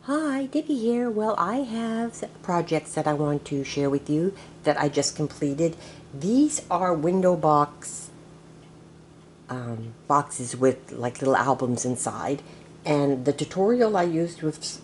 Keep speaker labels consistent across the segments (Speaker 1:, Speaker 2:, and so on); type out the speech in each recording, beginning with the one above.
Speaker 1: Hi, Debbie here. Well, I have projects that I want to share with you that I just completed. These are window boxes with like little albums inside. And the tutorial I used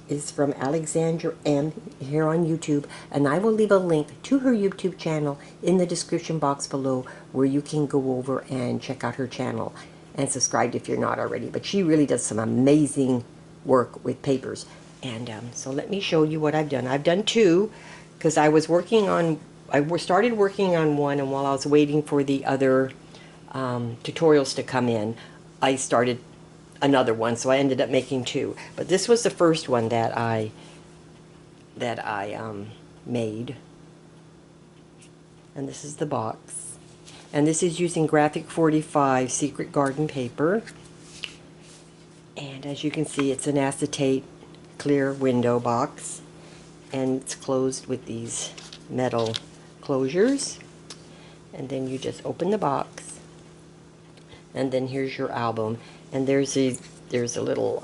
Speaker 1: is from Alexandra M here on YouTube. And I will leave a link to her YouTube channel in the description box below where you can go over and check out her channel and subscribe if you're not already. But she really does some amazing work with papers. And so let me show you what I've done. I've done two because I was working on, started working on one, and while I was waiting for the other tutorials to come in, I started another one, so I ended up making two. But this was the first one that I made, and this is the box. And this is using Graphic 45 Secret Garden paper. And as you can see, it's an acetate clear window box, and it's closed with these metal closures. And then you just open the box, and then here's your album. And there's a little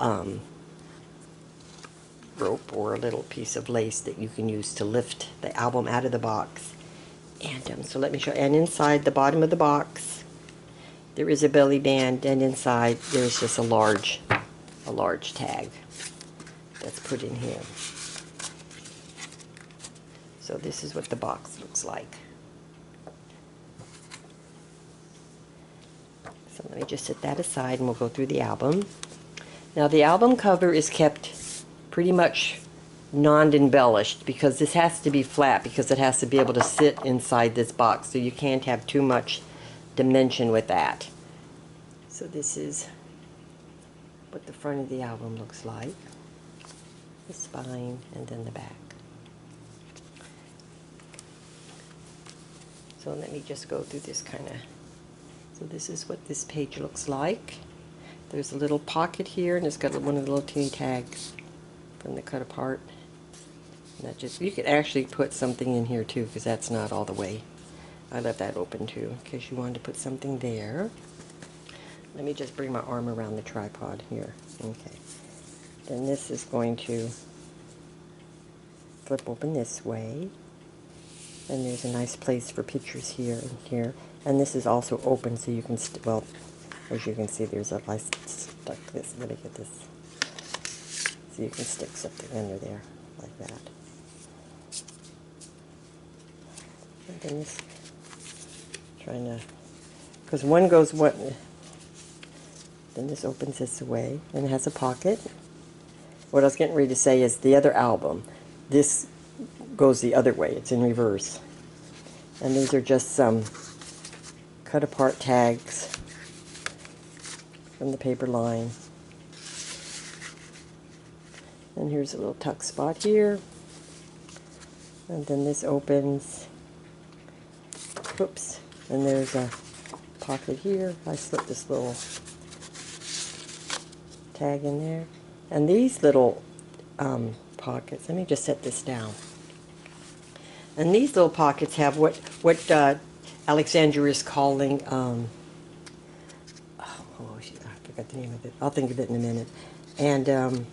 Speaker 1: rope or a little piece of lace that you can use to lift the album out of the box. And so let me show. And inside the bottom of the box, there is a belly band, and inside there's just a large tag that's put in here. So this is what the box looks like. So let me just set that aside and we'll go through the album. Now the album cover is kept pretty much non-embellished because this has to be flat because it has to be able to sit inside this box, so you can't have too much dimension with that. So this is what the front of the album looks like. The spine and then the back. So let me just go through this kind of. So this is what this page looks like. There's a little pocket here, and it's got one of the little teeny tags from the cut apart. And that just, you could actually put something in here too, because that's not all the way. I left that open too, in case you wanted to put something there. Let me just bring my arm around the tripod here. Okay. Then this is going to flip open this way. And there's a nice place for pictures here and here. And this is also open, so you can, well, as you can see, there's I stuck this, let me get this. So you can stick something under there, like that. And then this, trying to, because one goes what, then this opens this way, and it has a pocket. What I was getting ready to say is the other album, this goes the other way, it's in reverse. And these are just some cut apart tags from the paper line. And here's a little tuck spot here. And then this opens. Oops. And there's a pocket here. I slipped this little tag in there. And these little pockets, let me just set this down. And these little pockets have what Alexandra is calling, I forgot the name of it. I'll think of it in a minute. And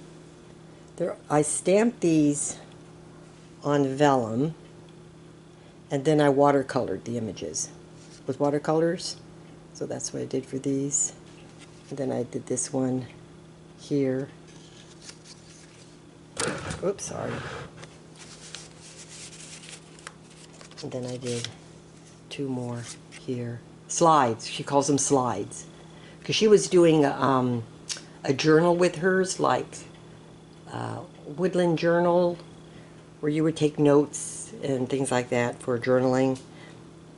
Speaker 1: I stamped these on vellum, and then I watercolored the images with watercolors. So that's what I did for these. And then I did this one here. Oops, sorry. And then I did two more here. Slides. She calls them slides. Because she was doing a journal with hers, like Woodland Journal, where you would take notes and things like that for journaling.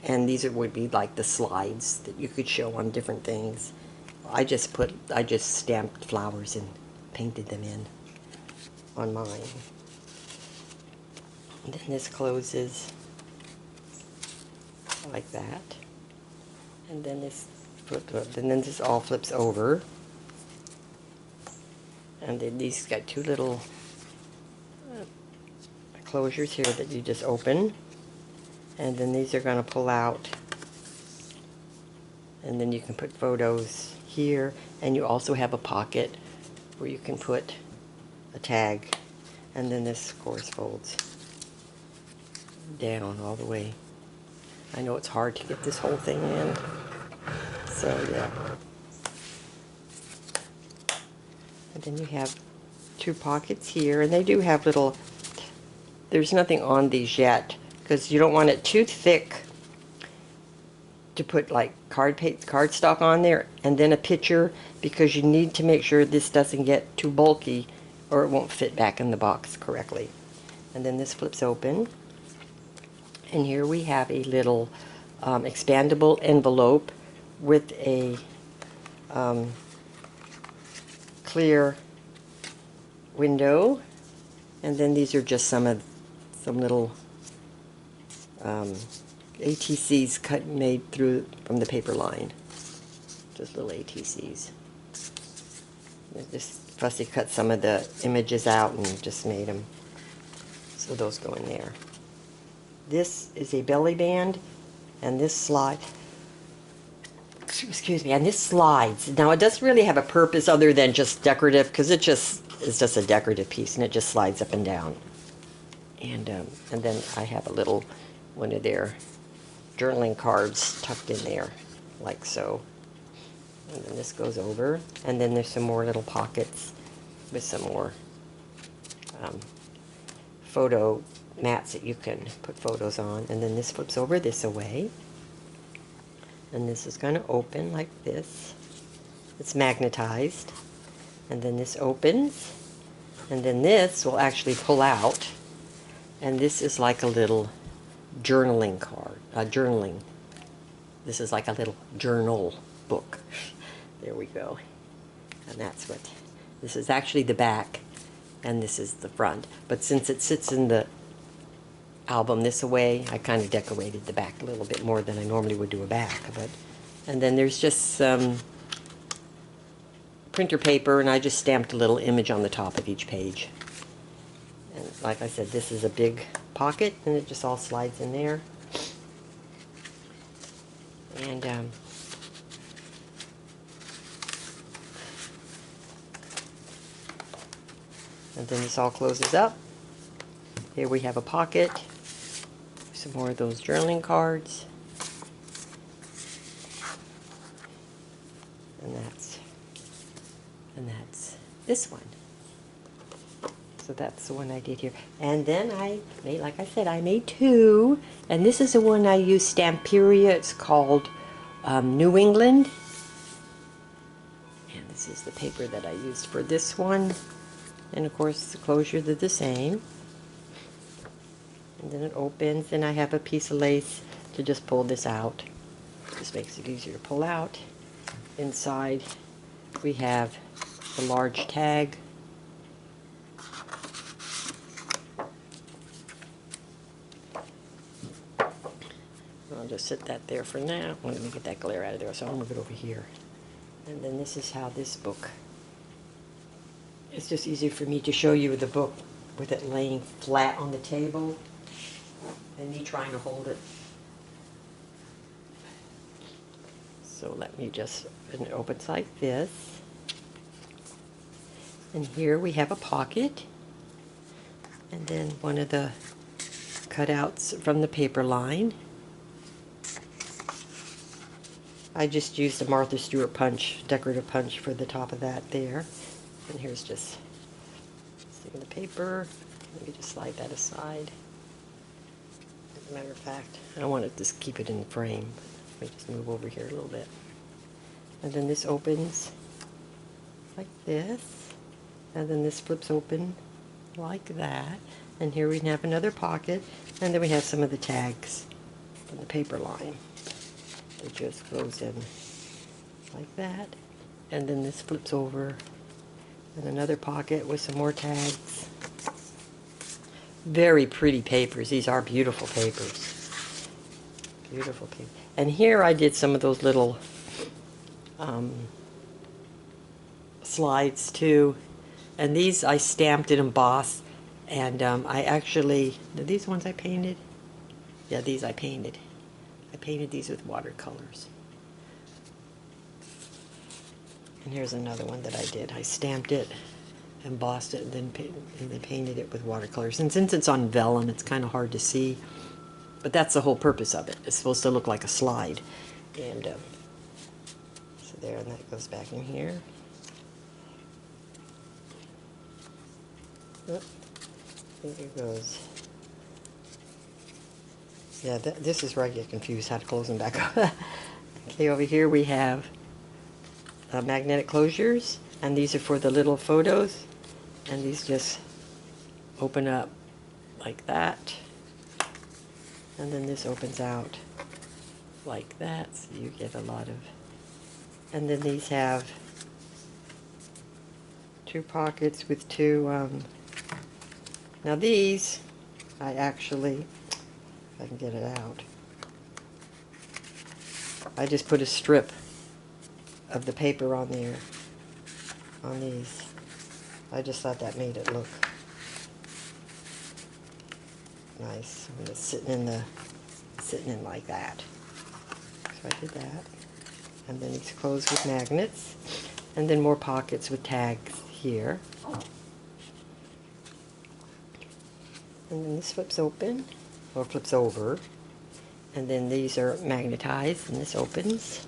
Speaker 1: And these would be like the slides that you could show on different things. I just stamped flowers and painted them in on mine. And then this closes like that. And then this all flips over. And then these got two little closures here that you just open. And then these are going to pull out. And then you can put photos here. And you also have a pocket where you can put a tag And then this, of course, folds down all the way. I know it's hard to get this whole thing in. So, yeah. And then you have two pockets here, and they do have little, there's nothing on these yet, because you don't want it too thick to put like cardstock on there, and then a picture, because you need to make sure this doesn't get too bulky or it won't fit back in the box correctly. And then this flips open, and here we have a little expandable envelope with a clear window, and then these are just some little ATCs made through from the paper line, just little ATCs. Just Fussy cut some of the images out and just made them, so those go in there. This is a belly band, and this excuse me, and this slides. Now it doesn't really have a purpose other than just decorative, because it's just a decorative piece, and it just slides up and down. And then I have a little one of their journaling cards tucked in there, like so. And then this goes over, and then there's some more little pockets with some more photo mats that you can put photos on. And then this flips over this away, and this is going to open like this. It's magnetized, and then this opens, and then this will actually pull out, and this is like a little journaling card, journaling. This is like a little journal book. There we go. And that's what, this is actually the back, and this is the front. But since it sits in the album this way, I kind of decorated the back a little bit more than I normally would do a back. And then there's just some printer paper, and I just stamped a little image on the top of each page. And like I said, this is a big pocket, and it just all slides in there. And then this all closes up. Here we have a pocket, some more of those journaling cards, and that's this one. So that's the one I did here. And then I made, like I said, I made two, and this is the one I used, Stamperia. It's called New England, and this is the paper that I used for this one. And of course the closures are the same. And then it opens, and I have a piece of lace to just pull this out. This makes it easier to pull out. Inside we have the large tag. I'll just sit that there for now. Let me get that glare out of there, so I'll move it over here. And then this is how this book, it's just easier for me to show you the book with it laying flat on the table and me trying to hold it. So let me just, and it opens like this. And here we have a pocket, and then one of the cutouts from the paper line. I just used a Martha Stewart punch, decorative punch, for the top of that there. And here's just some of the paper. Let me just slide that aside. As a matter of fact, I want to just keep it in the frame. Let me just move over here a little bit. And then this opens like this. And then this flips open like that. And here we have another pocket. And then we have some of the tags from the paper line. It just goes in like that, and then this flips over, and another pocket with some more tags. Very pretty papers. These are beautiful papers. Beautiful paper. And here I did some of those little slides too, and these I stamped and embossed, and I actually, these ones I painted? Yeah, these I painted. I painted these with watercolors. And here's another one that I did. I stamped it embossed it and then painted it with watercolors. And since it's on vellum, it's kind of hard to see. But that's the whole purpose of it. It's supposed to look like a slide. And so there, and that goes back in here. Oop, there it goes. Yeah, this is where I get confused how to close them back up. Okay, over here we have magnetic closures, and these are for the little photos, and these just open up like that, and then this opens out like that, so you get a lot of, and then these have two pockets with two, now these, I actually, if I can get it out, I just put a strip of the paper on there, on these. I just thought that made it look nice when it's sitting in like that. So I did that. And then it's closed with magnets. And then more pockets with tags here. And then this flips open, or flips over. And then these are magnetized, and this opens.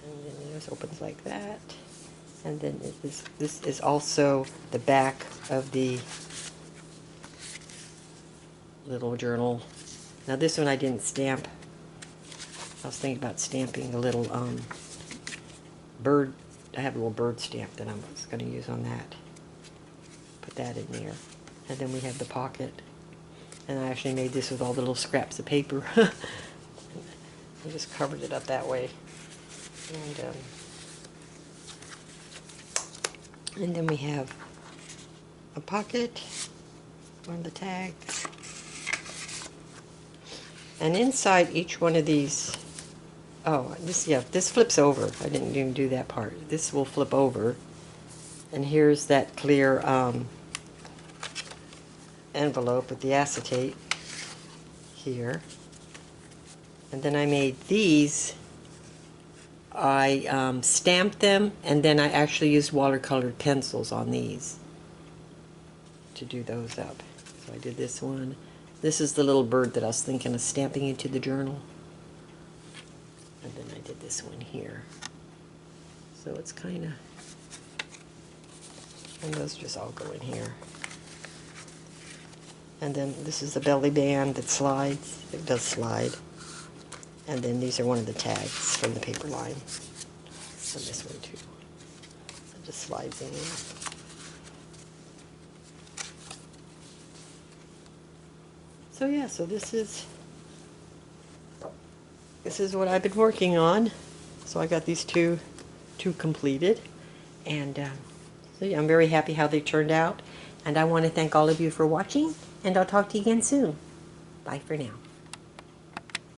Speaker 1: And then this opens like that. And then this is also the back of the little journal. Now this one I didn't stamp. I was thinking about stamping a little bird. I have a little bird stamp that I'm going to use on that. Put that in there. And then we have the pocket. And I actually made this with all the little scraps of paper. I just covered it up that way. And then we have a pocket on the tags. And inside each one of these, oh, this flips over. I didn't even do that part. This will flip over. And here's that clear envelope with the acetate here. And then I made these. I stamped them, and then I actually used watercolored pencils on these to do those up. So I did this one. This is the little bird that I was thinking of stamping into the journal. And then I did this one here. So it's kind of, and those just all go in here. And then this is the belly band that slides. It does slide. And then these are one of the tags from the paper line. And this one too. It just slides in. So yeah, so this is what I've been working on. So I got these two completed. And so yeah, I'm very happy how they turned out. And I want to thank all of you for watching. And I'll talk to you again soon. Bye for now.